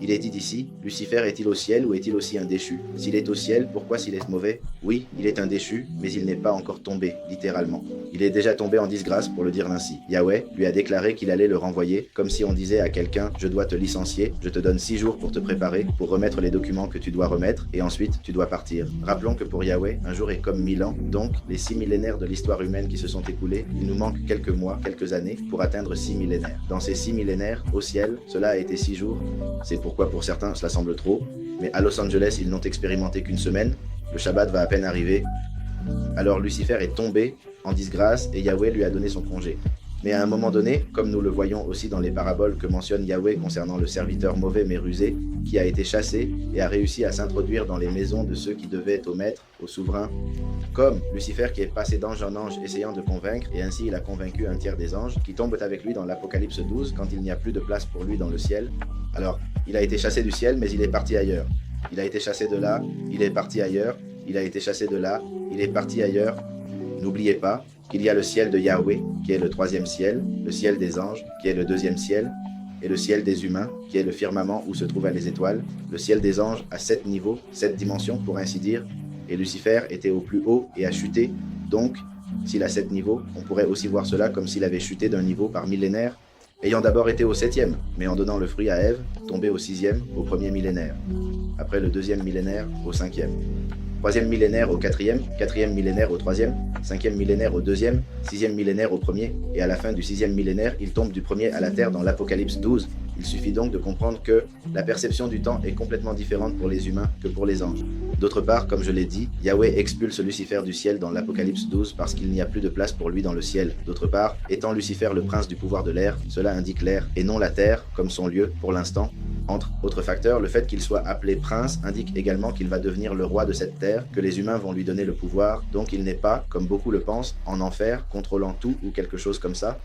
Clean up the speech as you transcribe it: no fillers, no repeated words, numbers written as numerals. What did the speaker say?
Il est dit ici, Lucifer est-il au ciel ou est-il aussi un déchu? S'il est au ciel, pourquoi s'il est mauvais? Oui, il est un déchu, mais il n'est pas encore tombé, littéralement. Il est déjà tombé en disgrâce, pour le dire ainsi. Yahweh lui a déclaré qu'il allait le renvoyer, comme si on disait à quelqu'un « Je dois te licencier, je te donne 6 jours pour te préparer, pour remettre les documents que tu dois remettre, et ensuite tu dois partir. » Rappelons que pour Yahweh, un jour est comme 1000 ans, donc les 6 millénaires de l'histoire humaine qui se sont écoulés, il nous manque quelques mois, quelques années, pour atteindre 6 millénaires. Dans ces 6 millénaires, au ciel, cela a été 6 jours. C'est pourquoi pour certains cela semble trop, mais à Los Angeles ils n'ont expérimenté qu'une semaine, le Shabbat va à peine arriver. Alors Lucifer est tombé en disgrâce et Yahweh lui a donné son congé. Mais à un moment donné, comme nous le voyons aussi dans les paraboles que mentionne Yahweh concernant le serviteur mauvais mais rusé, qui a été chassé et a réussi à s'introduire dans les maisons de ceux qui devaient être au maître, au souverain, comme Lucifer qui est passé d'ange en ange essayant de convaincre, et ainsi il a convaincu un tiers des anges, qui tombent avec lui dans l'Apocalypse 12 quand il n'y a plus de place pour lui dans le ciel. Alors, il a été chassé du ciel, mais il est parti ailleurs. Il a été chassé de là, il est parti ailleurs. Il a été chassé de là, il est parti ailleurs. N'oubliez pas qu'il y a le ciel de Yahweh, qui est le 3e ciel, le ciel des anges, qui est le 2e ciel, et le ciel des humains, qui est le firmament où se trouvent les étoiles. Le ciel des anges a 7 niveaux, 7 dimensions pour ainsi dire, et Lucifer était au plus haut et a chuté. Donc, s'il a 7 niveaux, on pourrait aussi voir cela comme s'il avait chuté d'un niveau par millénaire, ayant d'abord été au 7e, mais en donnant le fruit à Ève, tombé au 6e, au 1er millénaire. Après le 2e millénaire, au 5e. 3e millénaire au 4e, 4e millénaire au 3e, 5e millénaire au 2e, 6e millénaire au 1er, et à la fin du 6e millénaire, il tombe du 1er à la terre dans l'Apocalypse 12. Il suffit donc de comprendre que la perception du temps est complètement différente pour les humains que pour les anges. D'autre part, comme je l'ai dit, Yahweh expulse Lucifer du ciel dans l'Apocalypse 12 parce qu'il n'y a plus de place pour lui dans le ciel. D'autre part, étant Lucifer le prince du pouvoir de l'air, cela indique l'air et non la terre comme son lieu pour l'instant. Entre autres facteurs, le fait qu'il soit appelé prince indique également qu'il va devenir le roi de cette terre, que les humains vont lui donner le pouvoir, donc il n'est pas, comme beaucoup le pensent, en enfer, contrôlant tout ou quelque chose comme ça.